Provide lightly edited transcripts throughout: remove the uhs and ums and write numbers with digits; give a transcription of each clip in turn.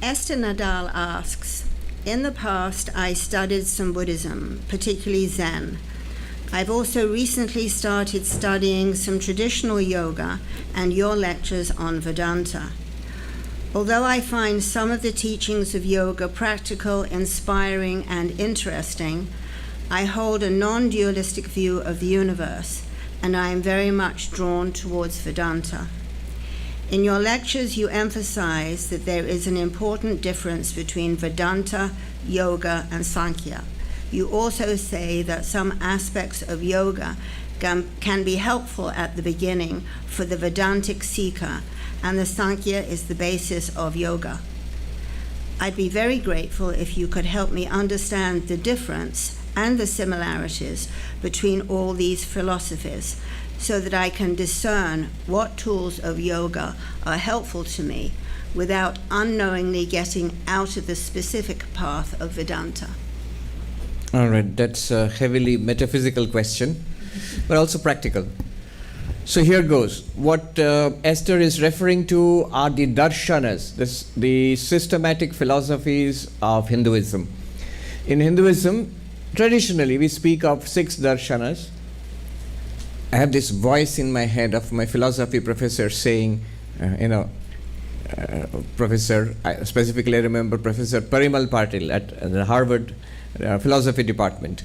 Esther Nadal asks, in the past I studied some Buddhism, particularly Zen. I've also recently started studying some traditional yoga and your lectures on Vedanta. Although I find some of the teachings of yoga practical, inspiring, and interesting, I hold a non-dualistic view of the universe, and I am very much drawn towards Vedanta. In your lectures, you emphasize that there is an important difference between Vedanta, yoga, and Sankhya. You also say that some aspects of yoga can be helpful at the beginning for the Vedantic seeker, and the Sankhya is the basis of yoga. I'd be very grateful if you could help me understand the difference and the similarities between all these philosophies, so that I can discern what tools of yoga are helpful to me without unknowingly getting out of the specific path of Vedanta. All right, that's a heavily metaphysical question, but also practical. So here goes. What Esther is referring to are the Darshanas, the systematic philosophies of Hinduism. In Hinduism, traditionally we speak of 6 Darshanas. I have this voice in my head of my philosophy professor saying, Professor, I specifically remember Professor Parimal Patil at the Harvard philosophy department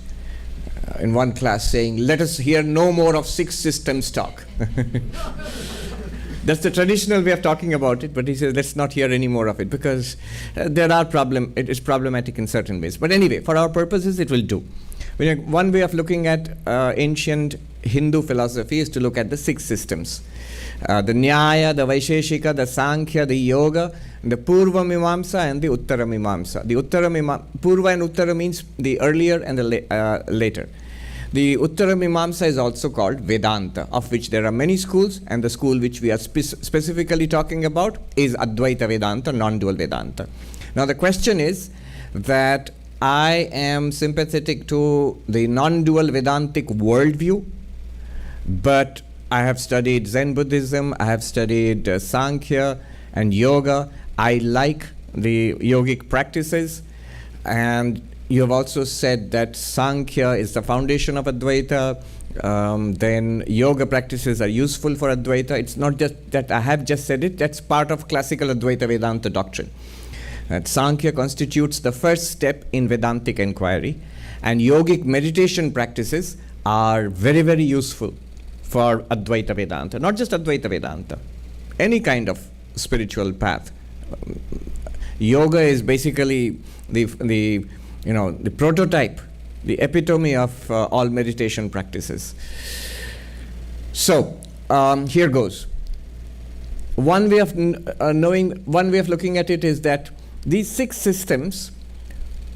in one class saying, let us hear no more of 6 systems talk. That's the traditional way of talking about it, but he says let's not hear any more of it because it is problematic in certain ways. But anyway, for our purposes it will do. One way of looking at ancient Hindu philosophy is to look at the 6 systems. The Nyaya, the Vaisheshika, the Sankhya, the Yoga, the Purva Mimamsa and the Uttara Mimamsa. The Purva and Uttara means the earlier and the later. The Uttara Mimamsa is also called Vedanta, of which there are many schools, and the school which we are specifically talking about is Advaita Vedanta, non-dual Vedanta. Now the question is that I am sympathetic to the non-dual Vedantic worldview, but I have studied Zen Buddhism, I have studied Sankhya and Yoga. I like the yogic practices, and you have also said that Sankhya is the foundation of Advaita, then yoga practices are useful for Advaita. It's not just that I have just said it, that's part of classical Advaita Vedanta doctrine. That Sankhya constitutes the first step in Vedantic inquiry, and yogic meditation practices are very, very useful for Advaita Vedanta. Not just Advaita Vedanta, any kind of spiritual path. Yoga is basically the prototype, the epitome of all meditation practices. So here goes. One way of looking at it is that these 6 systems,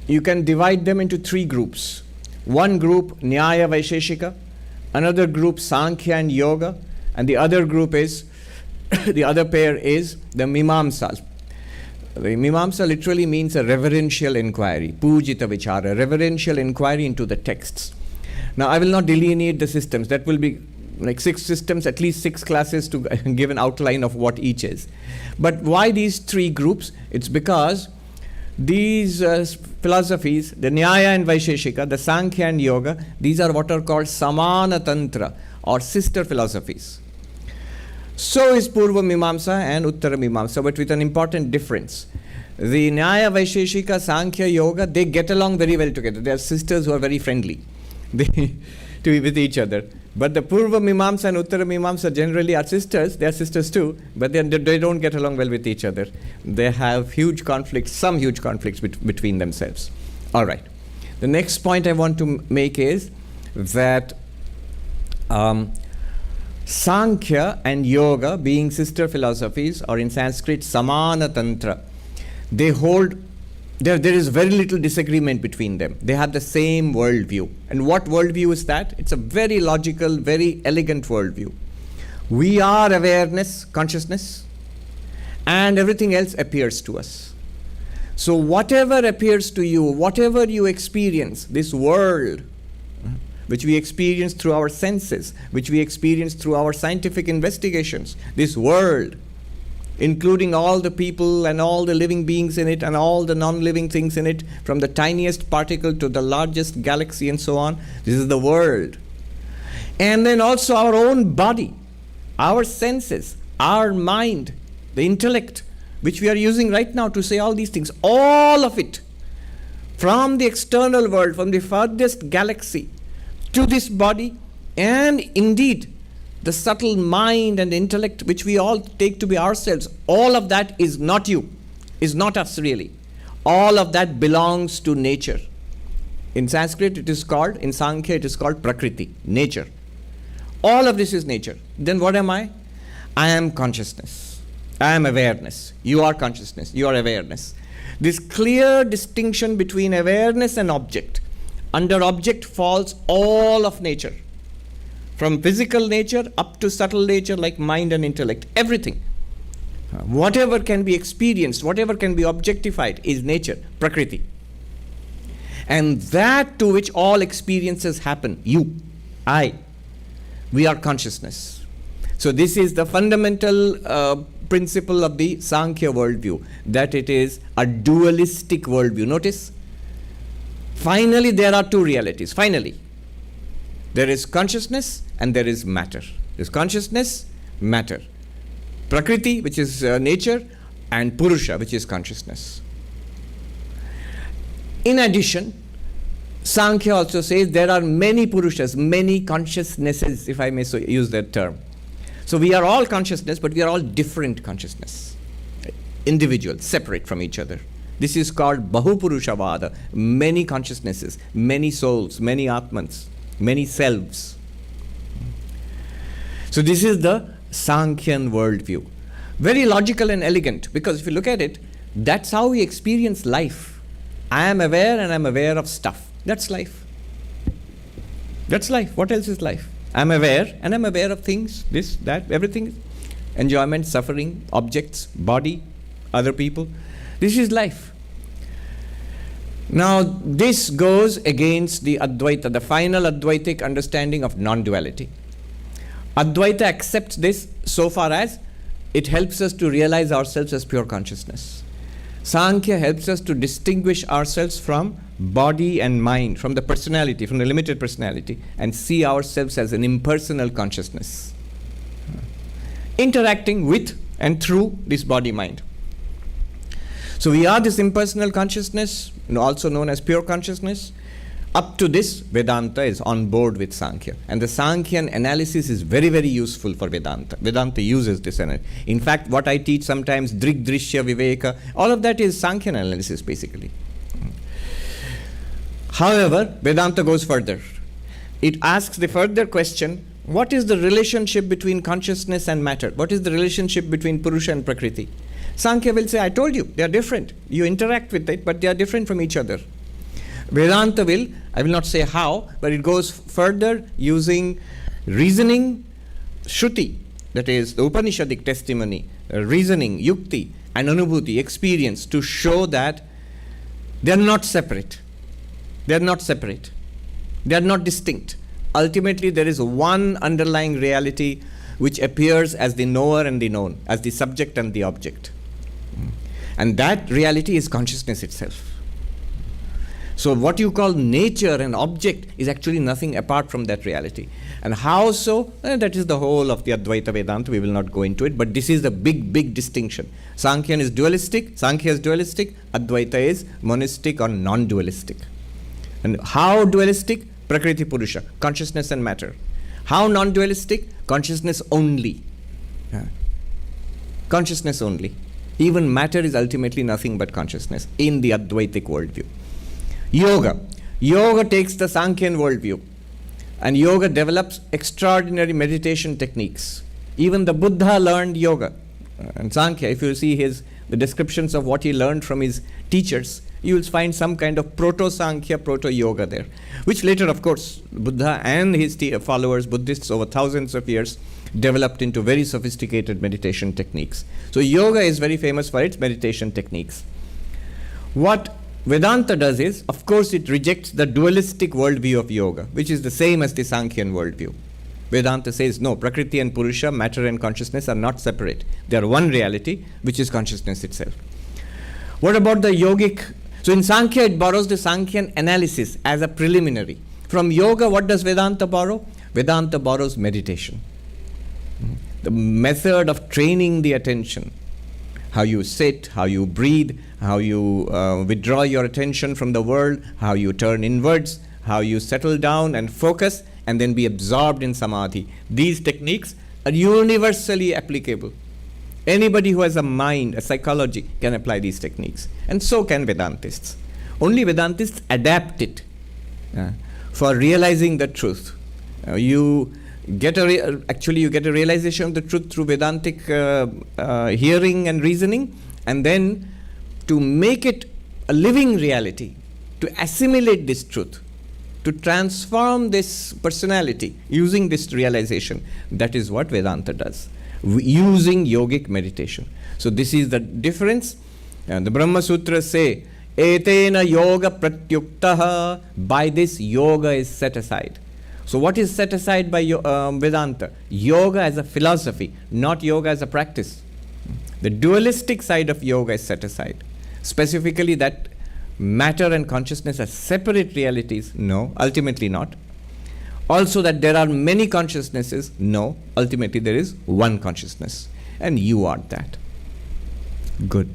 you can divide them into 3 groups. One group, Nyaya Vaisheshika, another group, Sankhya and Yoga, and the other group is, the other pair is the Mimamsas. The Mimamsa literally means a reverential inquiry, Pujita Vichara, reverential inquiry into the texts. Now I will not delineate the systems, that will be like 6 systems, at least 6 classes to give an outline of what each is. But why these 3 groups? It's because these philosophies, the Nyaya and Vaisheshika, the Sankhya and Yoga, these are what are called Samana Tantra or sister philosophies. So is Purva Mimamsa and Uttara Mimamsa, but with an important difference. The Nyaya, Vaisheshika, Sankhya, Yoga, they get along very well together. They are sisters who are very friendly to be with each other. But the Purva Mimamsa and Uttara Mimamsa generally are sisters. They are sisters too, but they don't get along well with each other. They have some huge conflicts between themselves. All right. The next point I want to make is that Sankhya and Yoga, being sister philosophies, or in Sanskrit Samana Tantra, there is very little disagreement between them. They have the same worldview. And what worldview is that? It's a very logical, very elegant worldview. We are awareness, consciousness, and everything else appears to us. So whatever appears to you, whatever you experience, this world, which we experience through our senses, which we experience through our scientific investigations, this world including all the people and all the living beings in it and all the non-living things in it, from the tiniest particle to the largest galaxy and so on. This is the world. And then also our own body, our senses, our mind, the intellect, which we are using right now to say all these things, all of it, from the external world, from the farthest galaxy to this body, and indeed the subtle mind and intellect which we all take to be ourselves, all of that is not you, is not us really. All of that belongs to nature. In Sanskrit it is called, in Sankhya it is called Prakriti, nature. All of this is nature. Then what am I? I am consciousness. I am awareness. You are consciousness. You are awareness. This clear distinction between awareness and object. Under object falls all of nature. From physical nature up to subtle nature like mind and intellect. Everything. Whatever can be experienced, whatever can be objectified is nature, Prakriti. And that to which all experiences happen, you, I, we are consciousness. So this is the fundamental principle of the Sankhya worldview, that it is a dualistic worldview. Notice, finally there are two realities. Finally, there is consciousness and there is matter. There is consciousness, matter. Prakriti, which is nature, and Purusha, which is consciousness. In addition, Sankhya also says there are many Purushas, many consciousnesses, if I may so use that term. So we are all consciousness, but we are all different consciousness, individual, separate from each other. This is called Bahupurushavada, many consciousnesses, many souls, many Atmans, many selves. So this is the Sankhyan worldview. Very logical and elegant, because if you look at it, that's how we experience life. I am aware and I'm aware of stuff. That's life. That's life. What else is life? I'm aware and I'm aware of things, this, that, everything. Enjoyment, suffering, objects, body, other people. This is life. Now, this goes against the Advaita, the final Advaitic understanding of non-duality. Advaita accepts this so far as it helps us to realize ourselves as pure consciousness. Sankhya helps us to distinguish ourselves from body and mind, from the personality, from the limited personality, and see ourselves as an impersonal consciousness, interacting with and through this body-mind. So we are this impersonal consciousness, also known as pure consciousness. Up to this, Vedanta is on board with Sankhya. And the Sankhyan analysis is very, very useful for Vedanta. Vedanta uses this analysis. In fact, what I teach sometimes, Drig, Drishya, Viveka, all of that is Sankhyan analysis basically. However, Vedanta goes further. It asks the further question, what is the relationship between consciousness and matter? What is the relationship between Purusha and Prakriti? Sankhya will say, I told you, they are different. You interact with it, but they are different from each other. Vedanta will, I will not say how, but it goes further using reasoning, Shruti, that is the Upanishadic testimony, reasoning, Yukti, and Anubhuti, experience, to show that they are not separate. They are not separate. They are not distinct. Ultimately, there is one underlying reality which appears as the knower and the known, as the subject and the object. And that reality is consciousness itself. So what you call nature and object is actually nothing apart from that reality. And how so? That is the whole of the Advaita Vedanta. We will not go into it, but this is the big, big distinction. Sankhya is dualistic, Sankhya is dualistic, Advaita is monistic or non-dualistic. And how dualistic? Prakriti Purusha, consciousness and matter. How non-dualistic? Consciousness only. Consciousness only. Even matter is ultimately nothing but consciousness in the Advaitic worldview. Yoga. Yoga takes the Sankhyan worldview, and yoga develops extraordinary meditation techniques. Even the Buddha learned yoga. And Sankhya, if you see the descriptions of what he learned from his teachers, you will find some kind of proto-Sankhya, proto-yoga there, which later, of course, Buddha and his followers, Buddhists over thousands of years, developed into very sophisticated meditation techniques. So yoga is very famous for its meditation techniques. What Vedanta does is, of course, it rejects the dualistic worldview of yoga, which is the same as the Sankhyan worldview. Vedanta says no, Prakriti and Purusha, matter and consciousness are not separate. They are one reality, which is consciousness itself. What about the yogic? So in Sankhya, it borrows the Sankhyan analysis as a preliminary. From yoga, what does Vedanta borrow? Vedanta borrows meditation. The method of training the attention. How you sit, how you breathe, how you withdraw your attention from the world, how you turn inwards, how you settle down and focus and then be absorbed in samadhi. These techniques are universally applicable. Anybody who has a mind, a psychology, can apply these techniques. And so can Vedantists. Only Vedantists adapt it for realizing the truth. You get a realization of the truth through Vedantic hearing and reasoning, and then to make it a living reality, to assimilate this truth, to transform this personality using this realization. That is what Vedanta does, using yogic meditation. So this is the difference. And the Brahma Sutras say, Etena yoga pratyuktaha, by this yoga is set aside. So what is set aside by Vedanta? Yoga as a philosophy, not yoga as a practice. The dualistic side of yoga is set aside. Specifically that matter and consciousness are separate realities? No, ultimately not. Also that there are many consciousnesses? No, ultimately there is one consciousness. And you are that. Good.